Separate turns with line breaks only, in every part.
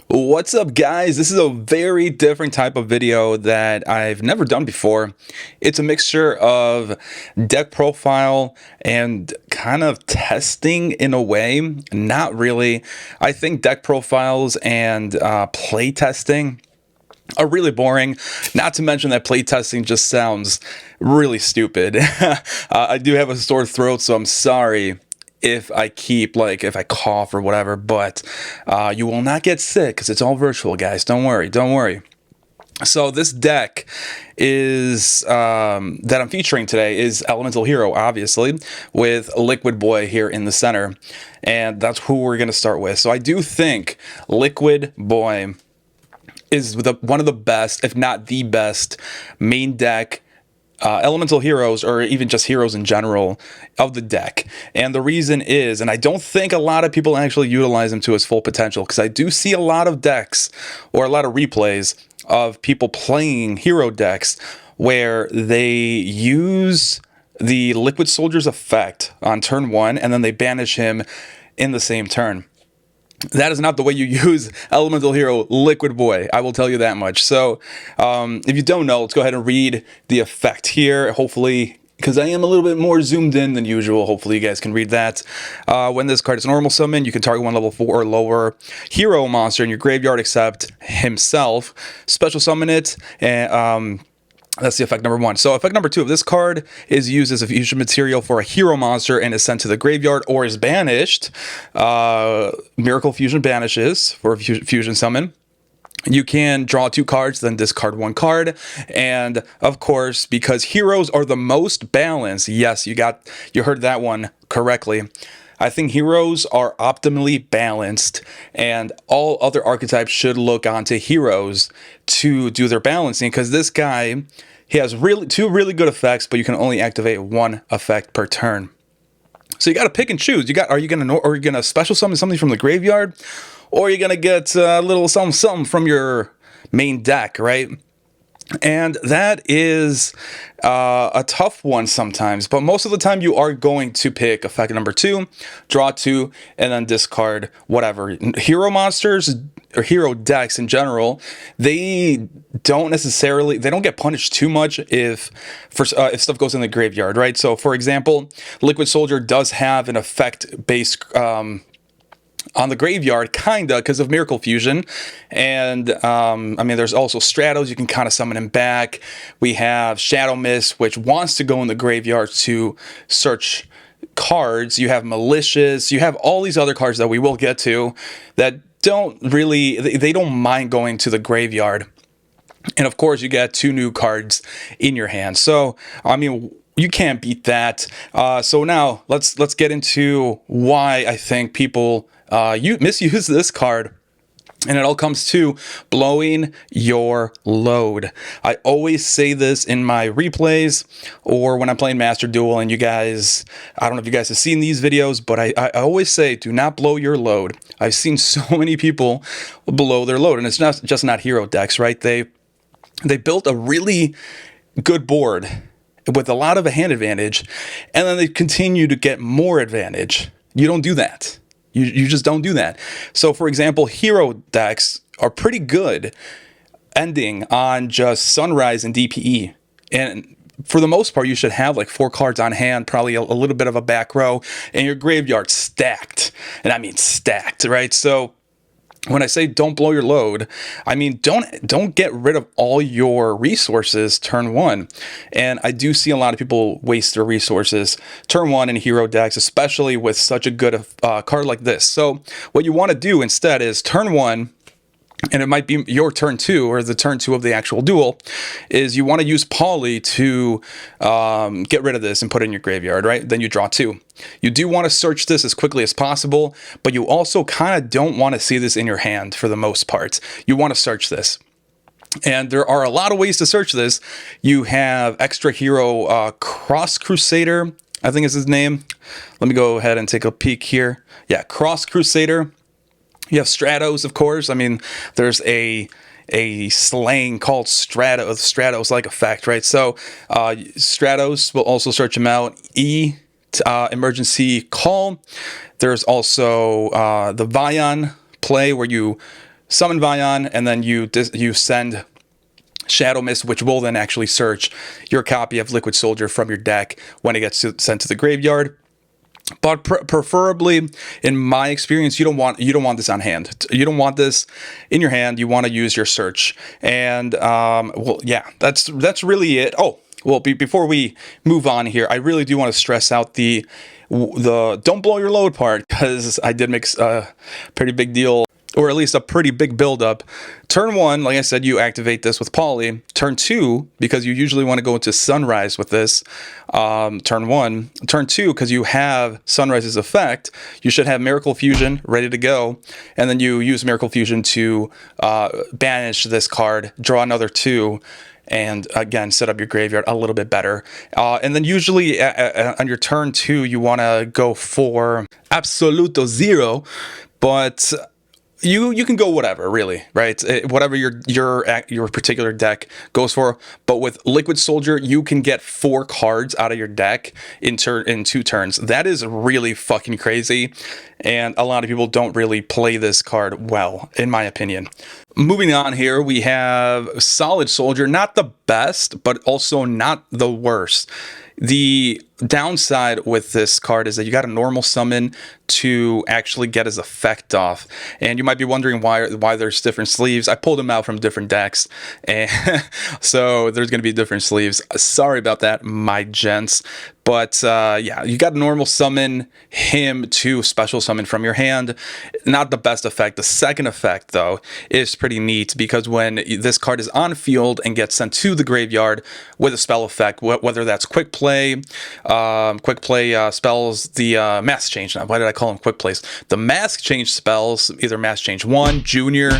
What's up, guys? This is a very different type of video that I've never done before. It's a mixture of deck profile and kind of testing in a way. Not really. I think deck profiles and play testing are really boring. Not to mention that playtesting just sounds really stupid. I do have a sore throat, so I'm sorry if I cough or whatever, but you will not get sick because it's all virtual, guys. Don't worry, don't worry. So this deck is that I'm featuring today is 𝗦𝗨𝗣𝗣𝗧, obviously, with Liquid Boy here in the center, and that's who we're gonna start with. So I do think Liquid Boy is one of the best, if not the best, main deck elemental heroes, or even just heroes in general, of the deck. And the reason is, and I don't think a lot of people actually utilize him to his full potential, because I do see a lot of decks or a lot of replays of people playing hero decks where they use the Liquid Soldier's effect on turn 1 and then they banish him in the same turn. That is not the way you use elemental hero Liquid Boy, I will tell you that much. So if you don't know, let's go ahead and read the effect here. Hopefully, because I am a little bit more zoomed in than usual, hopefully you guys can read that. When this card is normal summon, you can target one level 4 or lower hero monster in your graveyard except himself. Special summon it, and that's the effect number 1. So effect number 2 of this card is used as a fusion material for a hero monster and is sent to the graveyard or is banished. Miracle Fusion banishes for a fusion summon. You can draw 2 cards, then discard 1 card. And of course, because heroes are the most balanced, yes, you heard that one correctly. I think heroes are optimally balanced, and all other archetypes should look onto heroes to do their balancing, because this guy, he has two really good effects, but you can only activate 1 effect per turn. So you got to pick and choose. Are you gonna special summon something from the graveyard, or are you gonna get a little something from your main deck, right? And that is a tough one sometimes, but most of the time you are going to pick effect number 2, draw 2, and then discard whatever. Hero monsters or hero decks in general, they don't get punished too much if stuff goes in the graveyard, right? So for example, Liquid Soldier does have an effect based on the graveyard, kinda, because of Miracle Fusion. And I mean, there's also Stratos, you can kind of summon him back. We have Shadow Mist, which wants to go in the graveyard to search cards. You have Malicious, you have all these other cards that we will get to that they don't mind going to the graveyard. And of course, you get 2 new cards in your hand. So I mean, you can't beat that. So now let's get into why I think people misuse this card, and it all comes to blowing your load. I always say this in my replays or when I'm playing Master Duel, and you guys, I don't know if you guys have seen these videos, but I always say, do not blow your load. I've seen so many people blow their load, and it's just not hero decks, right? They built a really good board with a lot of a hand advantage, and then they continue to get more advantage. You don't do that. You just don't do that. So for example, hero decks are pretty good ending on just Sunrise and DPE. And for the most part, you should have like 4 cards on hand, probably a little bit of a back row, and your graveyard stacked. And I mean stacked, right? So when I say don't blow your load, I mean don't get rid of all your resources turn 1. And I do see a lot of people waste their resources turn 1 in hero decks, especially with such a good card like this. So what you want to do instead is turn 1, and it might be your turn 2 or the turn 2 of the actual duel, is you want to use Poly to get rid of this and put it in your graveyard, right? Then you draw 2. You do want to search this as quickly as possible, but you also kind of don't want to see this in your hand for the most part. You want to search this. And there are a lot of ways to search this. You have Xtra hero Crusader, I think is his name. Let me go ahead and take a peek here. Yeah, Crusader. You have Stratos, of course. I mean, there's a slang called Stratos like effect, right? So Stratos will also search him out. Emergency call. There's also the Vyon play where you summon Vyon, and then you send Shadow Mist, which will then actually search your copy of Liquid Soldier from your deck when it gets sent to the graveyard. But preferably, in my experience, you don't want this on hand. You don't want this in your hand. You want to use your search. And well, yeah, that's really it. Oh, well, before we move on here, I really do want to stress out the don't blow your load part, because I did make a pretty big deal, or at least a pretty big buildup. Turn 1, like I said, you activate this with Poly. Turn 2, because you usually want to go into Sunrise with this. Turn 1. Turn 2, because you have Sunrise's effect, you should have Miracle Fusion ready to go. And then you use Miracle Fusion to banish this card, draw another 2, and again, set up your graveyard a little bit better. And then usually on your turn 2, you want to go for 𝗦𝗦𝗧𝗏, but you can go whatever, really, right? Whatever your particular deck goes for. But with Liquid Soldier, you can get 4 cards out of your deck in 2 turns. That is really fucking crazy, and a lot of people don't really play this card well, in my opinion. Moving on here, we have Solid Soldier. Not the best, but also not the worst. The downside with this card is that you got a normal summon to actually get his effect off, and you might be wondering why there's different sleeves. I pulled them out from different decks, and so there's going to be different sleeves. Sorry about that, my gents. But yeah, you got to normal summon him to special summon from your hand. Not the best effect. The second effect, though, is pretty neat, because when this card is on field and gets sent to the graveyard with a spell effect, whether that's quick play spells, the mask change. Now, why did I call them quick plays? The mask change spells, either mask change 1, junior,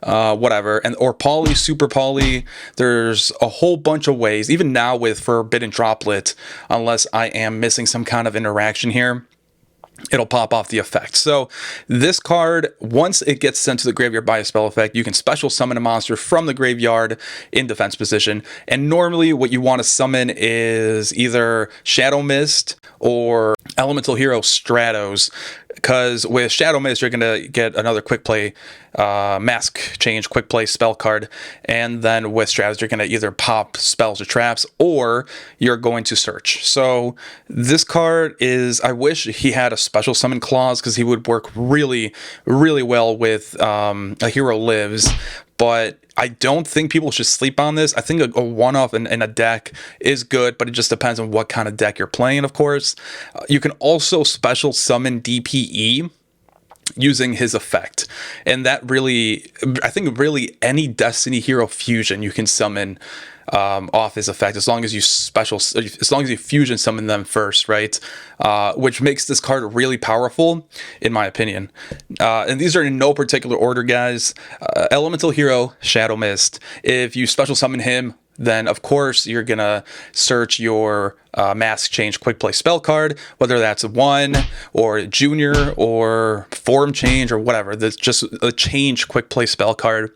whatever, or poly, super poly. There's a whole bunch of ways, even now with Forbidden Droplet, unless I am missing some kind of interaction here, it'll pop off the effect. So this card, once it gets sent to the graveyard by a spell effect, you can special summon a monster from the graveyard in defense position. And normally what you want to summon is either Shadow Mist or Elemental Hero Stratos, because with Shadow Mist, you're going to get another quick play mask change quick play spell card, and then with Stratos, you're going to either pop spells or traps, or you're going to search. So this card is, I wish he had a special summon clause, because he would work really, really well with A Hero Lives. But I don't think people should sleep on this. I think a one-off in a deck is good, but it just depends on what kind of deck you're playing, of course. You can also special summon DPE using his effect. And that really, I think really any Destiny Hero fusion you can summon off his effect, as long as you fusion summon them first, right? Which makes this card really powerful, in my opinion. And these are in no particular order, guys. Elemental Hero, Shadow Mist. If you special summon him, then of course you're gonna search your mask change quick play spell card, whether that's 1 or junior or form change or whatever. That's just a change quick play spell card.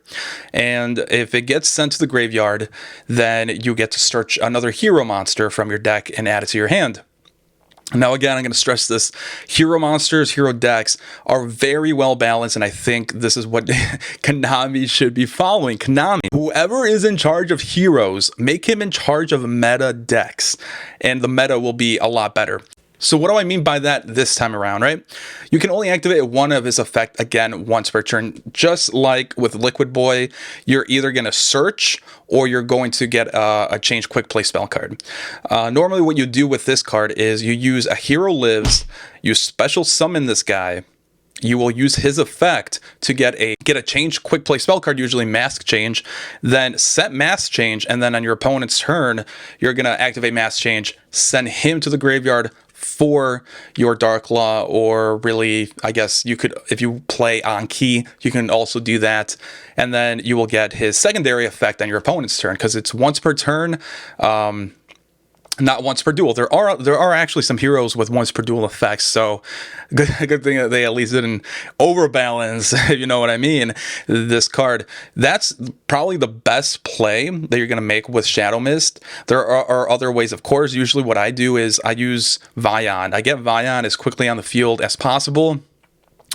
And if it gets sent to the graveyard, then you get to search another hero monster from your deck and add it to your hand. Now, again, I'm going to stress this. Hero monsters, hero decks are very well balanced, and I think this is what Konami should be following. Konami, whoever is in charge of heroes, make him in charge of meta decks, and the meta will be a lot better. So what do I mean by that this time around, right? You can only activate one of his effect again once per turn. Just like with Liquid Boy, you're either going to search or you're going to get a change quick play spell card. Normally what you do with this card is you use A Hero Lives, you special summon this guy, you will use his effect to get a change quick play spell card, usually mask change, then set mask change, and then on your opponent's turn, you're going to activate mask change, send him to the graveyard for your Dark Law, or really, I guess you could, if you play on key, you can also do that, and then you will get his secondary effect on your opponent's turn, because it's once per turn, not once per duel. There are actually some heroes with once per duel effects, so good thing that they at least didn't overbalance, if you know what I mean, this card. That's probably the best play that you're going to make with Shadow Mist. There are other ways, of course. Usually what I do is I use Vyon. I get Vyon as quickly on the field as possible.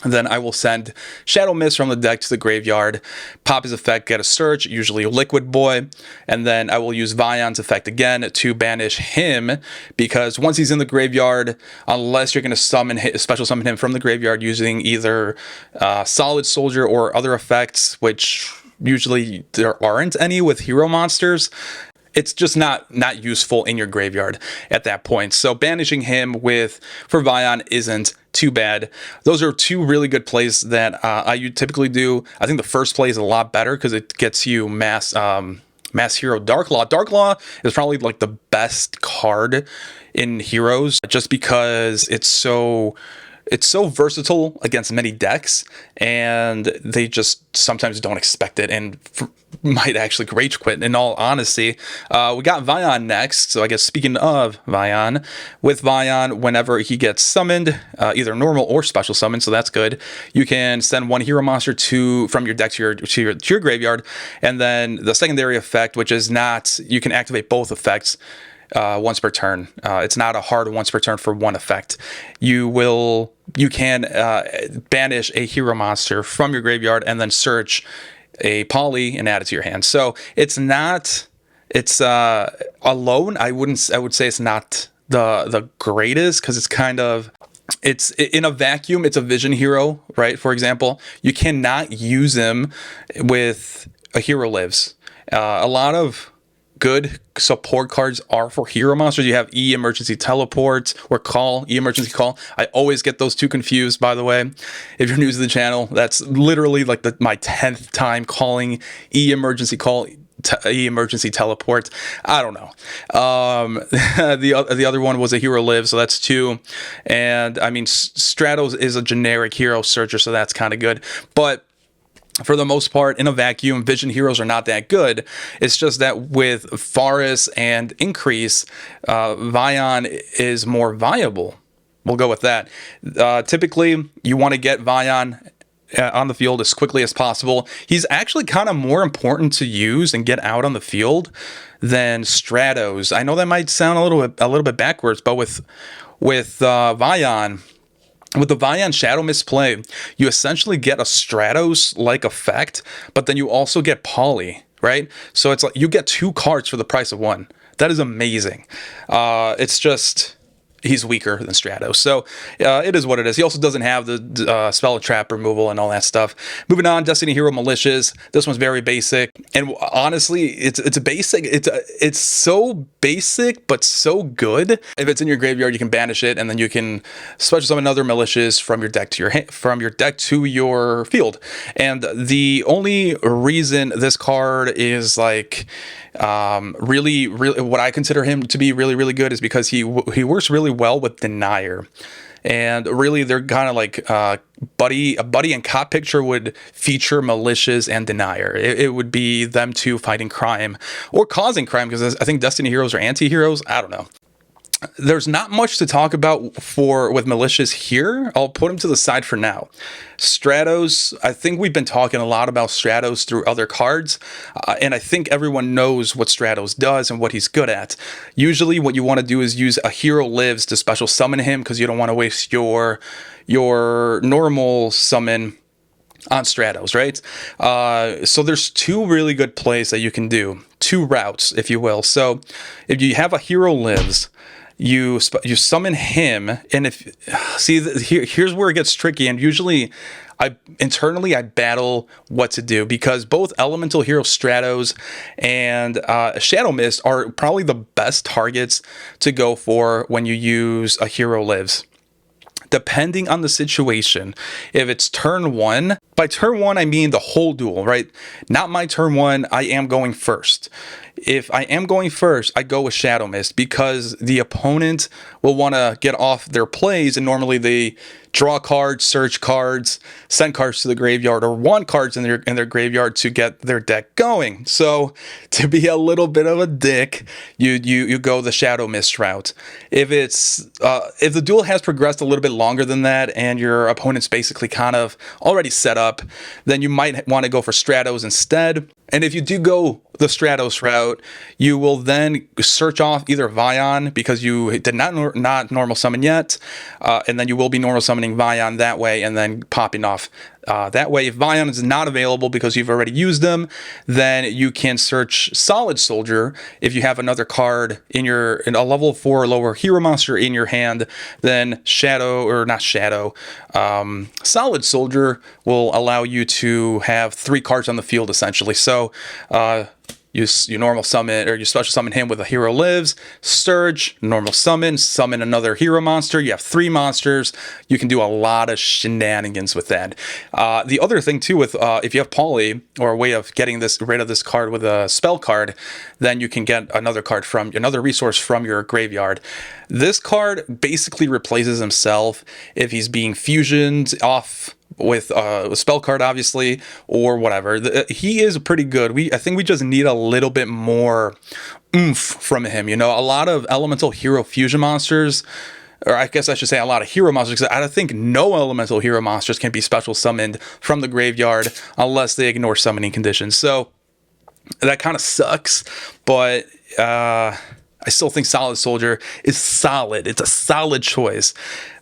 Then I will send Shadow Mist from the deck to the graveyard, pop his effect, get a search, usually Liquid Boy, and then I will use Vyon's effect again to banish him, because once he's in the graveyard, unless you're going to special summon him from the graveyard using either Solid Soldier or other effects, which usually there aren't any with hero monsters, it's just not useful in your graveyard at that point. So banishing him for Vyon isn't too bad. Those are two really good plays that I typically do. I think the first play is a lot better because it gets you mass hero Darklaw. Darklaw is probably like the best card in heroes, just because it's so versatile against many decks, and they just sometimes don't expect it and might actually rage quit, in all honesty. We got Vyon next, so I guess speaking of Vyon, with Vyon, whenever he gets summoned, either normal or special summon, so that's good, you can send one hero monster from your deck to your graveyard, and then the secondary effect, which is not, you can activate both effects once per turn. It's not a hard once per turn for one effect. You can banish a hero monster from your graveyard and then search a poly and add it to your hand. So it's alone, I would say it's not the greatest, because it's kind of, it's in a vacuum, it's a vision hero, right? For example, you cannot use him with a hero lives. A lot of good support cards are for hero monsters. You have emergency teleport or emergency call. I always get those two confused, by the way. If you're new to the channel, that's literally like my 10th time calling emergency call emergency teleport. I don't know. The other one was a hero live, so that's 2. And I mean, Stratos is a generic hero searcher, so that's kind of good. But for the most part, in a vacuum, vision heroes are not that good. It's just that with Faris and Increase, Vyon is more viable. We'll go with that. Typically, you want to get Vyon on the field as quickly as possible. He's actually kind of more important to use and get out on the field than Stratos. I know that might sound a little bit backwards, but with Vyon, with the Vyon Shadow Mist play, you essentially get a Stratos-like effect, but then you also get poly, right? So it's like you get 2 cards for the price of 1. That is amazing. It's just, he's weaker than Stratos. So it is what it is. He also doesn't have the spell trap removal and all that stuff. Moving on, Destiny Hero Malicious. This one's very basic, and honestly, it's a basic. It's so basic but so good. If it's in your graveyard, you can banish it, and then you can special summon another Malicious from your deck to your field. And the only reason this card is like really what I consider him to be really good is because he works really well with Denier. And really, they're kind of like a buddy and cop picture would feature Malicious and Denier. It would be them two fighting crime or causing crime, because I think Destiny heroes are anti-heroes. I don't know. There's not much to talk about with Malicious here. I'll put him to the side for now. Stratos, I think we've been talking a lot about Stratos through other cards, and I think everyone knows what Stratos does and what he's good at. Usually what you want to do is use a hero lives to special summon him, because you don't want to waste your normal summon on Stratos, right? So there's 2 really good plays that you can do, 2 routes, if you will. So if you have a hero lives, you summon him, and here's where it gets tricky, and usually internally I battle what to do, because both Elemental Hero Stratos and Shadow Mist are probably the best targets to go for when you use a hero lives. Depending on the situation, if it's turn 1, by turn 1 I mean the whole duel, right? Not my turn 1, I am going first. If I am going first, I go with Shadow Mist, because the opponent will want to get off their plays, and normally they draw cards, search cards, send cards to the graveyard, or want cards in their graveyard to get their deck going. So to be a little bit of a dick, you go the Shadow Mist route. If the duel has progressed a little bit longer than that, and your opponent's basically kind of already set up, then you might want to go for Stratos instead. And if you do go the Stratos route, you will then search off either Vyon, because you did not normal summon yet, and then you will be normal summoning Vyon that way, and then popping off that way. If Vyon is not available because you've already used them, then you can search Solid Soldier. If you have another card in a level 4 or lower hero monster in your hand, then Solid Soldier will allow you to have 3 cards on the field essentially. So you normal summon, or you special summon him with a hero lives, Surge, normal summon another hero monster. You have 3 monsters. You can do a lot of shenanigans with that. The other thing too, with if you have Poly, or a way of getting rid of this card with a spell card, then you can get another resource from your graveyard. This card basically replaces himself if he's being fusioned off with a spell card, obviously, or whatever. He is pretty good. I think we just need a little bit more oomph from him. You know, a lot of elemental hero fusion monsters, or I guess I should say a lot of hero monsters, because I think no elemental hero monsters can be special summoned from the graveyard unless they ignore summoning conditions. So that kind of sucks, but I still think Solid Soldier is solid. It's a solid choice.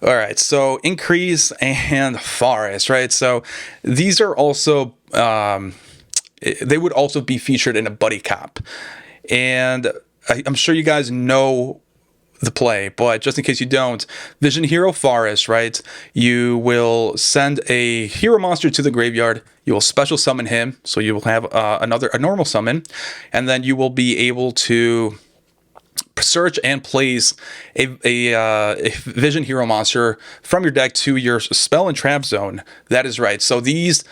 All right, so Increase and Faris, right? So these are also, they would also be featured in a buddy cop. And I'm sure you guys know the play, but just in case you don't, Vision Hero Faris, right? You will send a hero monster to the graveyard. You will special summon him, so you will have a normal summon, and then you will be able to search and place a Vision Hero monster from your deck to your spell and trap zone. That is right. So these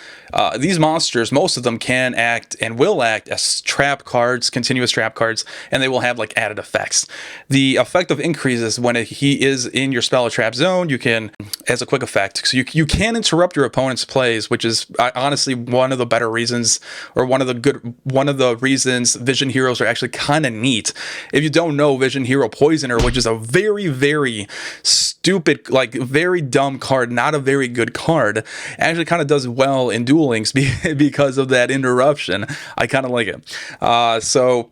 monsters, most of them can act and will act as trap cards, continuous trap cards, and they will have like added effects. The effect of Increase is when he is in your spell or trap zone, you can, as a quick effect, so you can interrupt your opponent's plays, which is honestly one of the better reasons, or one of the reasons Vision Heroes are actually kind of neat. If you don't know, Vision Hero Poisoner, which is a very, very stupid, like very dumb card, not a very good card, actually kind of does well in Duel Links because of that interruption. I kind of like it. So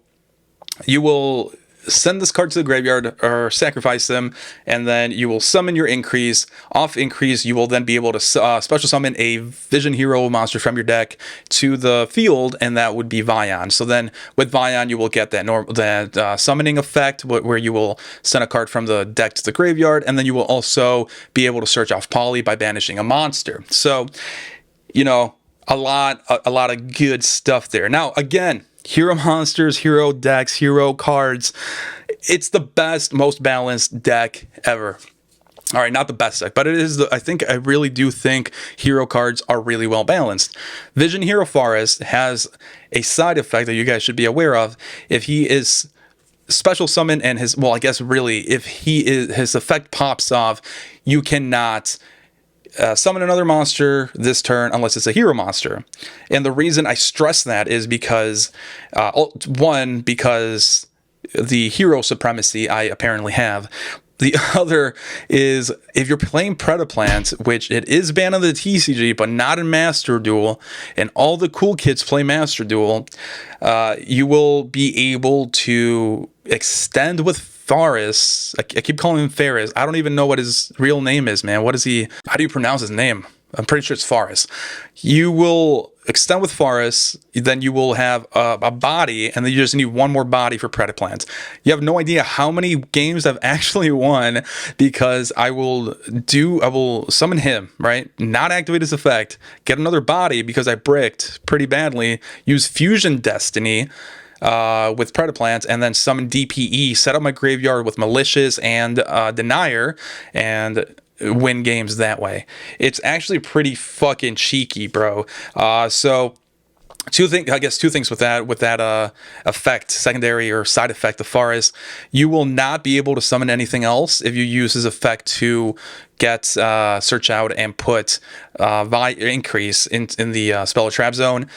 you will send this card to the graveyard or sacrifice them, and then you will summon your Increase. Off Increase, you will then be able to special summon a Vision Hero monster from your deck to the field, and that would be Vyon. So then with Vyon, you will get that summoning effect where you will send a card from the deck to the graveyard, and then you will also be able to search off Poly by banishing a monster. So, you know, a lot of good stuff there. Now, again, hero monsters, hero decks, hero cards. It's the best, most balanced deck ever. All right, not the best deck, but it is. I really do think hero cards are really well balanced. Vision Hero Faris has a side effect that you guys should be aware of. If he is special summon and his effect pops off, you cannot summon another monster this turn unless it's a hero monster. And the reason I stress that is because, one, because the hero supremacy I apparently have. The other is, if you're playing Predaplant, which it is banned on the TCG, but not in Master Duel, and all the cool kids play Master Duel, you will be able to extend with Faris. I keep calling him Faris. I don't even know what his real name is, man. How do you pronounce his name? I'm pretty sure it's Faris. You will extend with Faris, then you will have a body, and then you just need one more body for Predaplant. You have no idea how many games I've actually won because I will summon him, right? Not activate his effect, get another body because I bricked pretty badly, use Fusion Destiny with Predaplant, and then summon DPE, set up my graveyard with Malicious and Denier, and win games that way. It's actually pretty fucking cheeky, bro. So two things with that effect, secondary or side effect of Faris. You will not be able to summon anything else if you use his effect to get search out and put increase in the spell trap zone,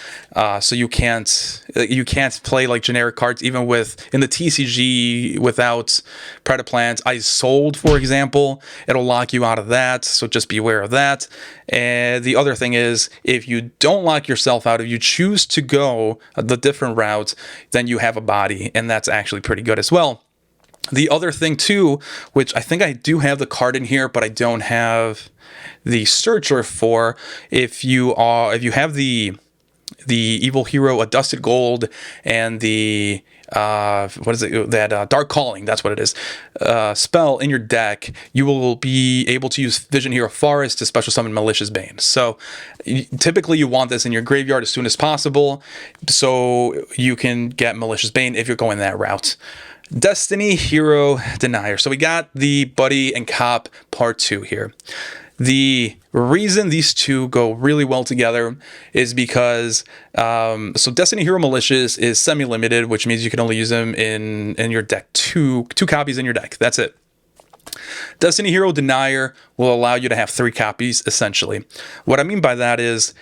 so you can't play like generic cards even in the TCG without Predaplant. 𝗦𝗨𝗣𝗣𝗣𝗧, for example, it'll lock you out of that, so just be aware of that. And the other thing is, if you don't lock yourself out, if you choose to go the different route, then you have a body, and that's actually pretty good as well. The other thing too, which I think I do have the card in here, but I don't have the searcher for, if you have the evil hero, a dusted gold, and the what is it, that dark calling, that's what it is, spell in your deck, you will be able to use Vision Hero Faris to special summon Malicious Bane. So typically you want this in your graveyard as soon as possible, so you can get Malicious Bane if you're going that route. Destiny Hero Denier. So we got the Buddy and Cop Part 2 here. The reason these two go really well together is because so Destiny Hero Malicious is semi-limited, which means you can only use them in your deck. Two copies in your deck. That's it. Destiny Hero Denier will allow you to have 3 copies, essentially. What I mean by that is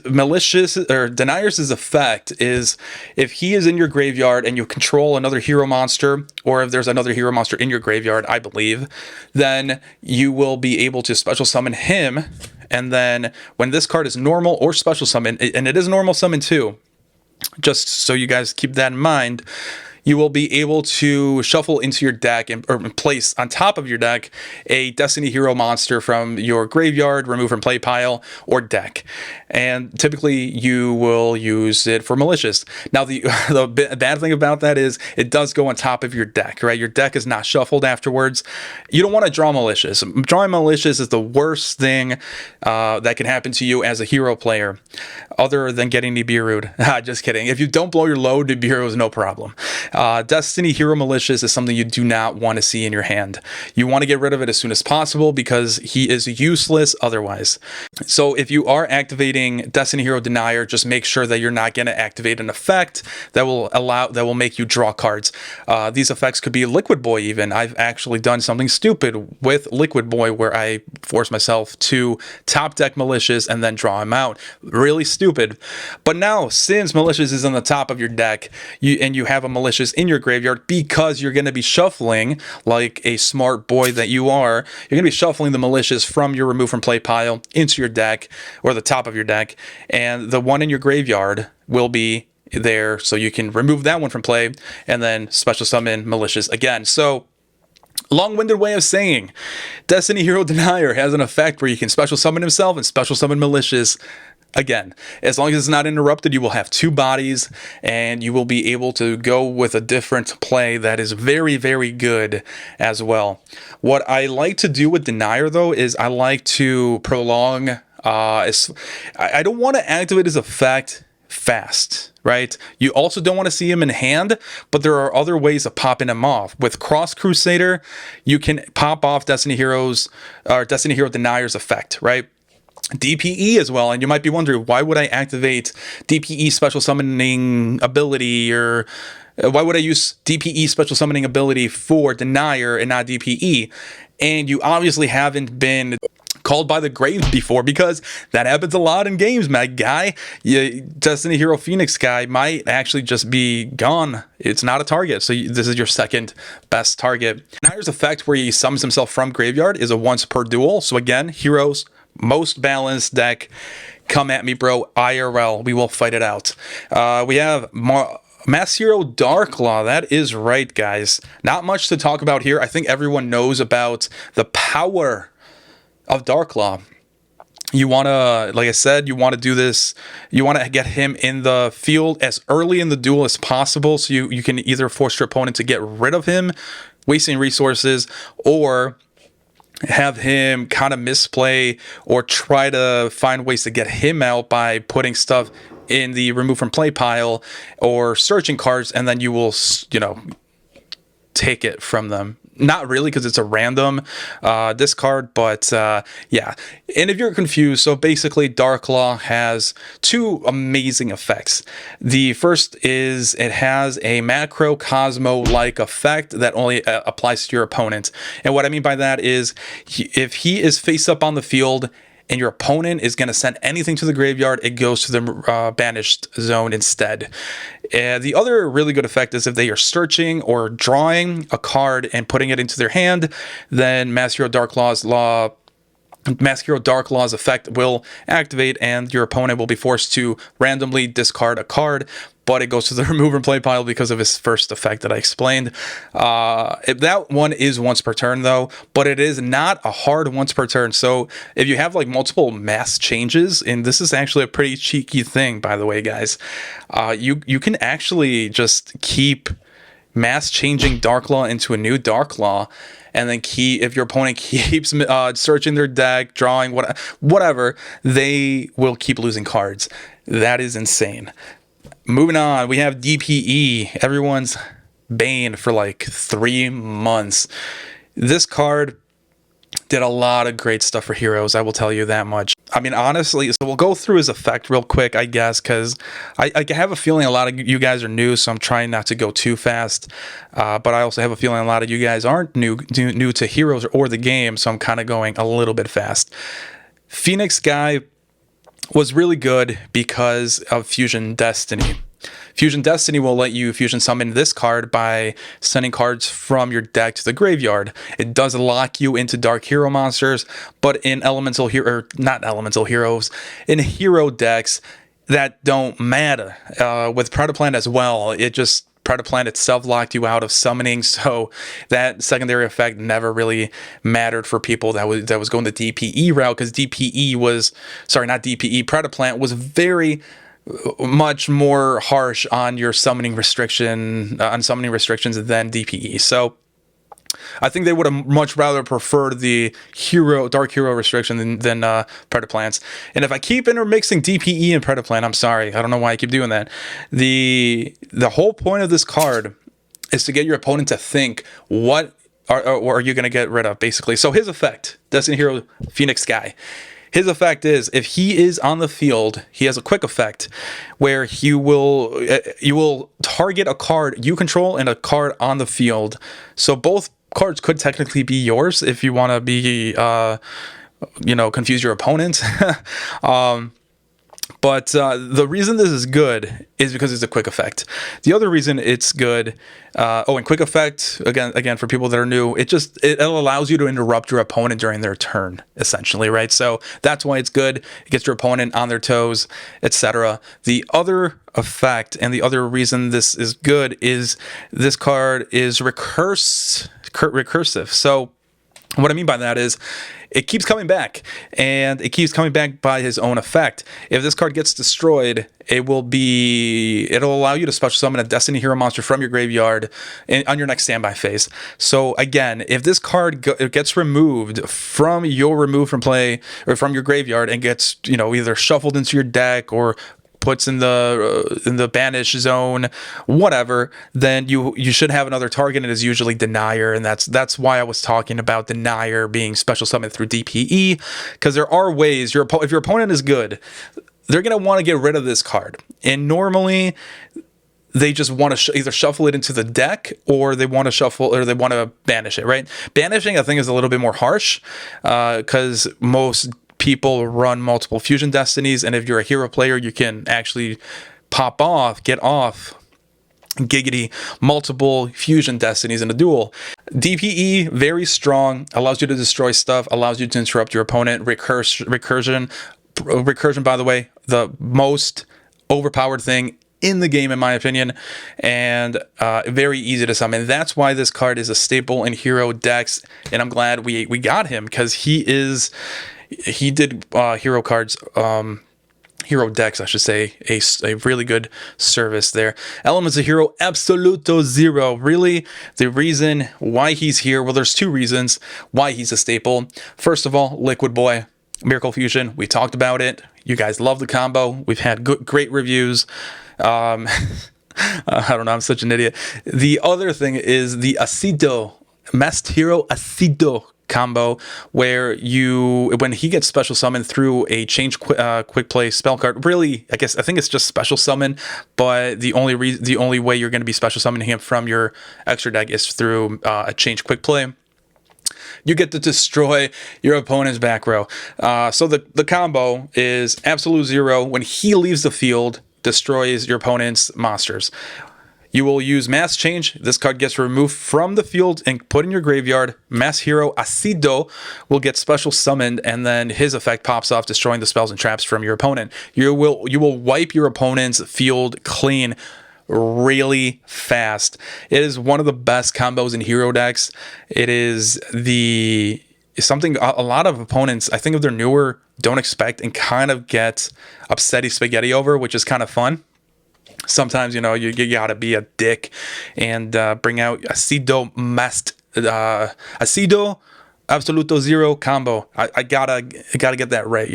Malicious, or Denier's effect is, if he is in your graveyard and you control another hero monster, or if there's another hero monster in your graveyard, I believe, then you will be able to special summon him, and then when this card is normal or special summon, and it is normal summon too, just so you guys keep that in mind, you will be able to shuffle into your deck or place on top of your deck a Destiny Hero monster from your graveyard, remove from play pile, or deck. And typically you will use it for Malicious. Now the bad thing about that is it does go on top of your deck, right? Your deck is not shuffled afterwards. You don't want to draw Malicious. Drawing Malicious is the worst thing that can happen to you as a hero player, other than getting Nibiru'd. Just kidding. If you don't blow your load, Nibiru is no problem. Destiny Hero Malicious is something you do not want to see in your hand. You want to get rid of it as soon as possible because he is useless otherwise. So if you are activating Destiny Hero Denier, just make sure that you're not going to activate an effect that will make you draw cards. These effects could be Liquid Boy even. I've actually done something stupid with Liquid Boy where I forced myself to top deck Malicious and then draw him out. Really stupid. But now, since Malicious is on the top of your deck, and you have a Malicious in your graveyard, because you're going to be shuffling like a smart boy that you are, you're going to be shuffling the Malicious from your remove from play pile into your deck, or the top of your deck, and the one in your graveyard will be there, so you can remove that one from play and then special summon Malicious again. So long-winded way of saying, Destiny Hero Denier has an effect where you can special summon himself and special summon Malicious again. As long as it's not interrupted, you will have 2 bodies, and you will be able to go with a different play that is very, very good as well. What I like to do with Denier, though, is I like to prolong. I don't want to activate his effect fast, right? You also don't want to see him in hand, but there are other ways of popping him off. With Cross Crusader, you can pop off Destiny Hero Denier's effect, right? DPE as well, and you might be wondering, why would I activate DPE special summoning ability, or why would I use DPE special summoning ability for Denier and not DPE? And you obviously haven't been called by the grave before, because that happens a lot in games, my guy. Destiny Hero Phoenix guy might actually just be gone. It's not a target, so this is your second best target. Denier's effect, where he summons himself from graveyard, is a once per duel. So again, heroes, most balanced deck. Come at me, bro. IRL. We will fight it out. We have Mass Hero Darklaw. That is right, guys. Not much to talk about here. I think everyone knows about the power of Darklaw. You want to, like I said, you want to do this. You want to get him in the field as early in the duel as possible, so you can either force your opponent to get rid of him, wasting resources, or have him kind of misplay, or try to find ways to get him out by putting stuff in the remove from play pile or searching cards, and then you will, take it from them. not really, because it's a random discard, but yeah. And if you're confused, so basically 𝗦𝗨𝗣𝗣𝗢 has two amazing effects. The first is it has a 𝗦𝗨𝗣𝗣𝗧-like effect that only applies to your opponent. And what I mean by that is if he is face up on the field and your opponent is going to send anything to the graveyard, it goes to the banished zone instead. The other really good effect is if they are searching or drawing a card and putting it into their hand, then Mass Hero 𝗦𝗨𝗣𝗥𝗧's effect will activate, and your opponent will be forced to randomly discard a card, but it goes to the remove and play pile because of his first effect that I explained. That one is once per turn though, but it is not a hard once per turn. So if you have like multiple mass changes, and this is actually a pretty cheeky thing, by the way, guys, you can actually just keep mass changing 𝗦𝗨𝗣𝗥𝗧 into a new 𝗦𝗨𝗣, and then if your opponent keeps searching their deck, drawing whatever, they will keep losing cards. That is insane. Moving on, we have DPE, everyone's Bane for like 3 months. This card did a lot of great stuff for heroes, I will tell you that much. I mean, honestly, so we'll go through his effect real quick, I guess, because I have a feeling a lot of you guys are new, so I'm trying not to go too fast. But I also have a feeling a lot of you guys aren't new to heroes or the game, so I'm kind of going a little bit fast. Phoenix Guy was really good because of Fusion Destiny. Fusion Destiny will let you fusion summon this card by sending cards from your deck to the graveyard. It does lock you into dark hero monsters, but in elemental hero, not elemental heroes, in hero decks that don't matter. With Predaplant as well, it just Predaplant itself locked you out of summoning, so that secondary effect never really mattered for people that was going the DPE route, because Predaplant was very much more harsh on your summoning restrictions than DPE. So I think they would have much rather preferred the dark hero restriction than Predaplants. And if I keep intermixing DPE and Predaplant, I'm sorry, I don't know why I keep doing that. The whole point of this card is to get your opponent to think, what are you going to get rid of, basically. So his effect, Destiny Hero Phoenix Guy. His effect is, if he is on the field, he has a quick effect where you will target a card you control and a card on the field. So both cards could technically be yours if you want to be, confuse your opponent. But the reason this is good is because it's a quick effect. The other reason it's good, and quick effect, again, for people that are new, it allows you to interrupt your opponent during their turn, essentially, right? So that's why it's good. It gets your opponent on their toes, etc. The other effect and the other reason this is good is this card is recursive. So what I mean by that is it keeps coming back, and it keeps coming back by his own effect. If this card gets destroyed, it'll allow you to special summon a Destiny Hero monster from your graveyard on your next standby phase. So again, if this card gets removed from play or from your graveyard and gets either shuffled into your deck or puts in the banish zone, whatever, then you should have another target, and it's usually Denier, and that's why I was talking about Denier being special summoned through DPE, because there are ways if your opponent is good, they're gonna want to get rid of this card, and normally they just want to either shuffle it into the deck, or they want to banish it, right? Banishing, I think, is a little bit more harsh, because most people run multiple Fusion Destinies, and if you're a hero player, you can actually get off multiple Fusion Destinies in a duel. DPE, very strong, allows you to destroy stuff, allows you to interrupt your opponent. Recursion, by the way, the most overpowered thing in the game, in my opinion, and very easy to summon. That's why this card is a staple in hero decks, and I'm glad we got him, because he did hero decks, I should say, a really good service there. Elements of Hero 𝗦𝗦𝗧𝗧. Really, the reason why he's here, well, there's two reasons why he's a staple. First of all, Liquid Boy, Miracle Fusion. We talked about it. You guys love the combo. We've had great reviews. I don't know, I'm such an idiot. The other thing is the Acido 𝗦𝗨𝗣𝗣𝗢𝗥𝗧 combo, where when he gets special summoned through a change quick play spell card, really I think it's just special summon, but the only way you're going to be special summoning him from your extra deck is through a change quick play. You get to destroy your opponent's back row. So the combo is absolute zero. When he leaves the field, destroys your opponent's monsters. You will use Mass Change. This card gets removed from the field and put in your graveyard. 𝗦𝗨𝗣𝗣𝗧 will get special summoned, and then his effect pops off, destroying the spells and traps from your opponent. You will wipe your opponent's field clean really fast. It is one of the best combos in hero decks. It is something a lot of opponents, I think if they're newer, don't expect and kind of get upsetty spaghetti over, which is kind of fun. Sometimes, you gotta be a dick and bring out 𝗦𝗨𝗣𝗣𝗢𝗥𝗧 combo. I gotta get that right,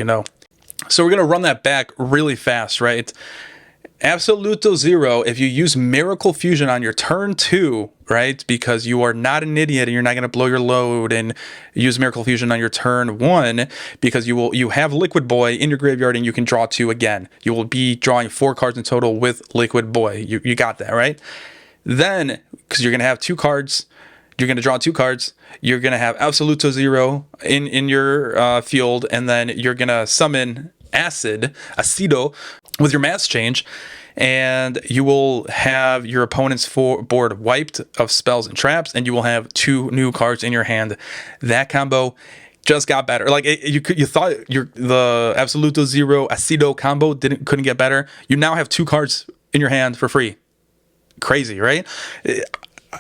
So we're gonna run that back really fast, right? 𝗦𝗨𝗣𝗣𝗧, if you use Miracle Fusion on your turn 2, right, because you are not an idiot and you're not going to blow your load, and use Miracle Fusion on your turn 1 because you have Liquid Boy in your graveyard and you can draw 2 again. You will be drawing 4 cards in total with Liquid Boy. You got that, right? Then, because you're going to have 2 cards, you're going to draw 2 cards, you're going to have 𝗦𝗨𝗣𝗣𝗧 in your field, and then you're going to summon Acido with your Mass Change, and you will have your opponent's board wiped of spells and traps, and you will have 2 new cards in your hand. That combo just got better. Like you thought the 𝗦𝗨𝗣𝗣𝗧 Acido combo couldn't get better. You now have 2 cards in your hand for free. Crazy, right?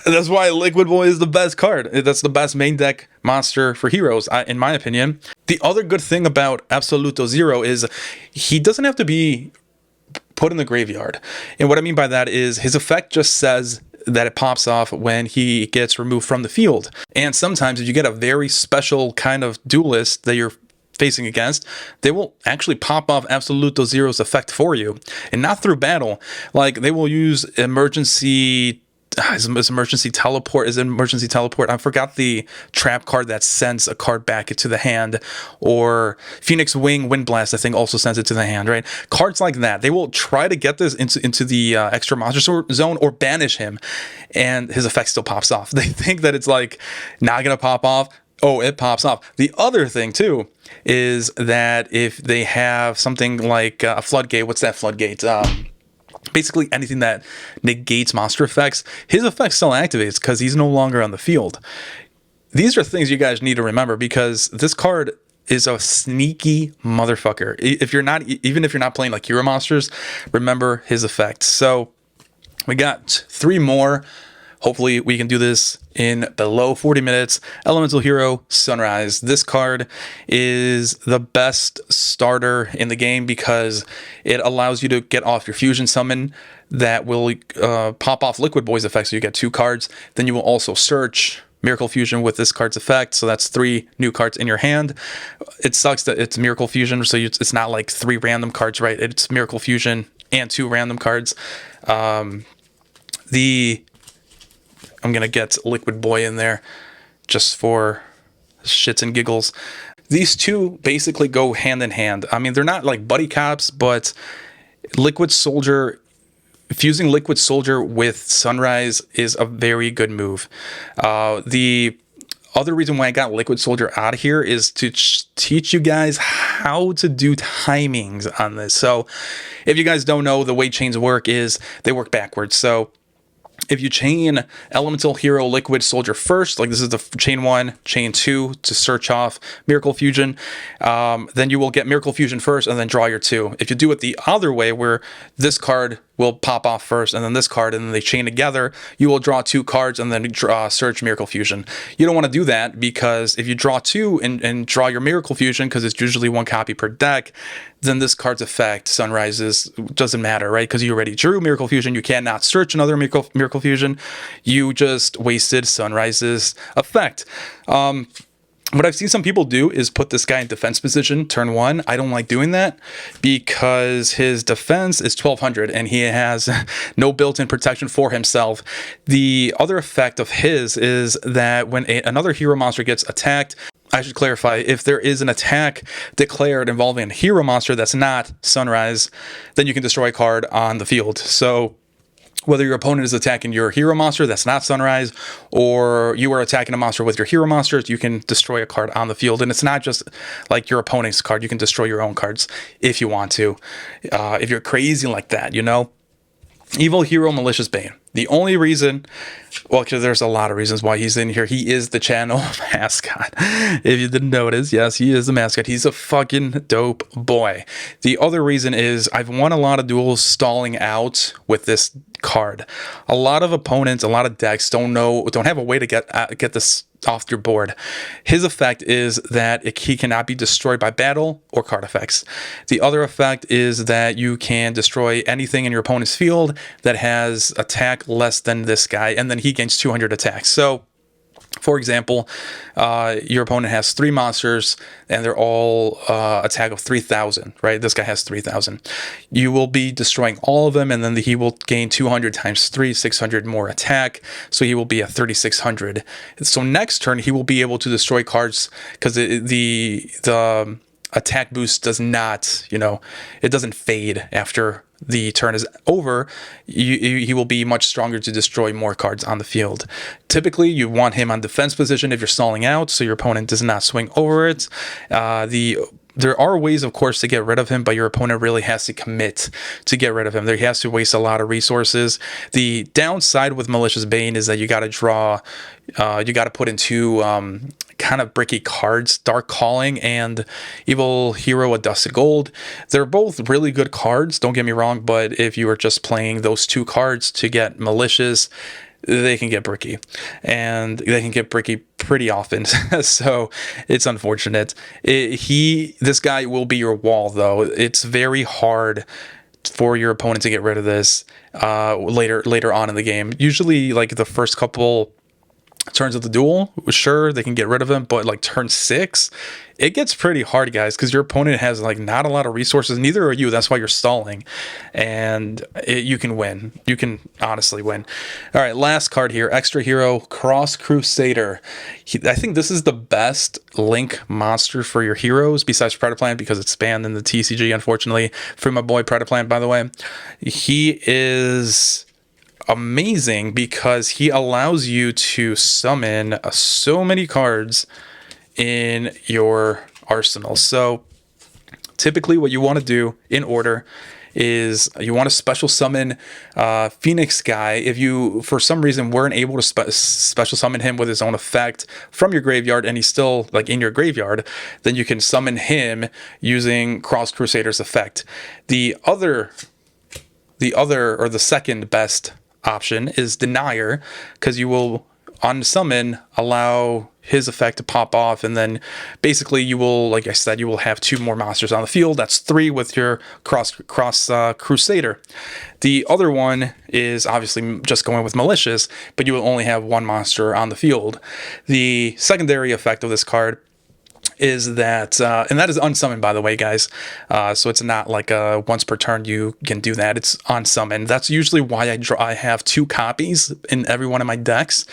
That's why Liquid Boy is the best card. That's the best main deck monster for heroes, in my opinion. The other good thing about 𝗦𝗨𝗣𝗣𝗧 is he doesn't have to be put in the graveyard. And what I mean by that is his effect just says that it pops off when he gets removed from the field. And sometimes if you get a very special kind of duelist that you're facing against, they will actually pop off 𝗦𝗨𝗣𝗣𝗧's effect for you, and not through battle. Like they will use emergency teleport. I forgot the trap card that sends a card back to the hand, or Phoenix Wing Wind Blast, I think, also sends it to the hand, right? Cards like that, they will try to get this into the extra monster zone or banish him, and his effect still pops off. They think that it's like not gonna pop off. Oh, it pops off. The other thing too is that if they have something like a floodgate, what's that floodgate? Basically anything that negates monster effects, his effect still activates because he's no longer on the field. These are things you guys need to remember, because this card is a sneaky motherfucker. Even if you're not playing like hero monsters, remember his effects. So we got 3 more. Hopefully we can do this in below 40 minutes. Elemental Hero Sunrise. This card is the best starter in the game because it allows you to get off your fusion summon that will pop off Liquid Boy's effect, so you get 2 cards. Then you will also search Miracle Fusion with this card's effect, so that's 3 new cards in your hand. It sucks that it's Miracle Fusion, so it's not like 3 random cards, right? It's Miracle Fusion and 2 random cards. I'm going to get Liquid Boy in there just for shits and giggles. These 2 basically go hand in hand. I mean, they're not like buddy cops, but fusing Liquid Soldier with Sunrise is a very good move. The other reason why I got Liquid Soldier out of here is to teach you guys how to do timings on this. So if you guys don't know, the way chains work is they work backwards. So if you chain Elemental Hero Liquid Soldier first, like this is the chain 1, chain 2 to search off Miracle Fusion, then you will get Miracle Fusion first and then draw your 2. If you do it the other way, where this card will pop off first and then this card, and then they chain together, you will draw 2 cards and then search Miracle Fusion. You don't want to do that, because if you draw 2 and draw your Miracle Fusion, because it's usually 1 copy per deck, then this card's effect, Sunrises, doesn't matter, right? Because you already drew Miracle Fusion. You cannot search another Miracle Fusion. You just wasted Sunrise's effect. What I've seen some people do is put this guy in defense position turn 1. I don't like doing that because his defense is 1200 and he has no built-in protection for himself. The other effect of his is that when another hero monster gets attacked, I should clarify, if there is an attack declared involving a hero monster that's not Sunrise, then you can destroy a card on the field. So whether your opponent is attacking your hero monster that's not Sunrise, or you are attacking a monster with your hero monsters, you can destroy a card on the field. And it's not just like your opponent's card. You can destroy your own cards if you want to. If you're crazy like that, you know? Evil Hero Malicious Bane. The only reason, well, because there's a lot of reasons why he's in here. He is the channel mascot. If you didn't notice, yes, he is the mascot. He's a fucking dope boy. The other reason is I've won a lot of duels stalling out with this card. A lot of opponents, a lot of decks don't have a way to get this off your board. His effect is that he cannot be destroyed by battle or card effects. The other effect is that you can destroy anything in your opponent's field that has attack less than this guy, and then he gains 200 attacks. So for example, your opponent has 3 monsters and they're all attack of 3,000, right? This guy has 3,000. You will be destroying all of them, and then he will gain 200 times 3, 600 more attack. So he will be at 3,600. So next turn, he will be able to destroy cards because the attack boost does not, it doesn't fade after the turn is over. He will be much stronger to destroy more cards on the field. Typically, you want him on defense position if you're stalling out, so your opponent does not swing over it. There are ways, of course, to get rid of him, but your opponent really has to commit to get rid of him. He has to waste a lot of resources. The downside with Malicious Bane is that you got to draw, you got to put in 2 kind of bricky cards, Dark Calling and Evil Hero 𝗦𝗪𝗔𝗟. They're both really good cards, don't get me wrong, but if you are just playing those 2 cards to get Malicious, they can get bricky, and they can get bricky pretty often. So it's unfortunate. This guy will be your wall, though. It's very hard for your opponent to get rid of this later on in the game. Usually, like the first couple turns of the duel, sure, they can get rid of him, but like turn 6, it gets pretty hard, guys, because your opponent has like not a lot of resources. Neither are you. That's why you're stalling, and you can win. You can honestly win. All right, last card here, Xtra Hero Crusader. I think this is the best link monster for your heroes besides Predaplant, because it's banned in the TCG, unfortunately. For my boy Predaplant, by the way, he is amazing because he allows you to summon so many cards in your arsenal. So typically what you want to do in order is you want to special summon Phoenix Guy. If you for some reason weren't able to special summon him with his own effect from your graveyard and he's still like in your graveyard, then you can summon him using Crusader's effect. The second best option is Denier, because you will on summon allow his effect to pop off, and then basically you will, like I said, you will have 2 more monsters on the field. That's 3 with your Crusader. The other one is obviously just going with Malicious, but you will only have 1 monster on the field. The secondary effect of this card is that, and that is unsummoned, by the way, guys. So it's not like once per turn you can do that. It's unsummoned. That's usually why I have 2 copies in every one of my decks,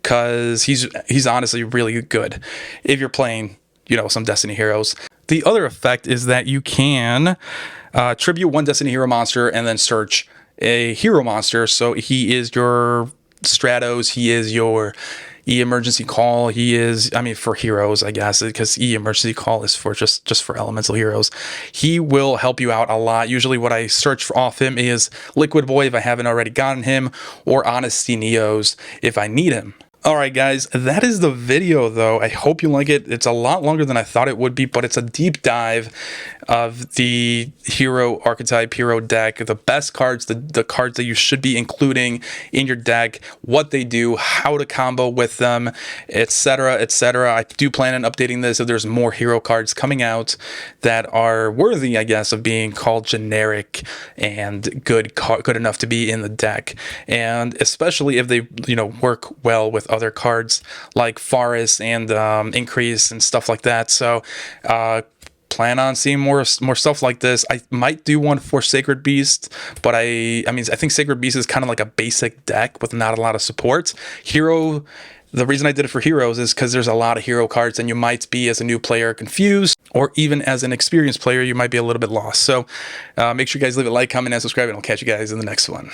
because he's honestly really good if you're playing, some Destiny heroes. The other effect is that you can tribute 1 Destiny hero monster and then search a hero monster. So he is your Stratos. He is your 𝗬𝗓𝗓𝗔𝗡. He is, for heroes, I guess, because 𝗬𝗓𝗓𝗓𝗓 is for just for elemental heroes. He will help you out a lot. Usually what I search off him is Liquid Boy if I haven't already gotten him, or Honesty Neos if I need him. Alright guys, that is the video though. I hope you like it. It's a lot longer than I thought it would be, but it's a deep dive of the hero archetype, hero deck, the best cards, the cards that you should be including in your deck, what they do, how to combo with them, etc., etc. I do plan on updating this if there's more hero cards coming out that are worthy, I guess, of being called generic and good enough to be in the deck, and especially if they, you know, work well with other cards like Faris and Increase and stuff like that. So plan on seeing more stuff like this. I might do one for Sacred Beast, but I think Sacred Beast is kind of like a basic deck with not a lot of support. Hero, the reason I did it for heroes is because there's a lot of hero cards, and you might be, as a new player, confused, or even as an experienced player, you might be a little bit lost. So make sure you guys leave a like, comment, and subscribe, and I'll catch you guys in the next one.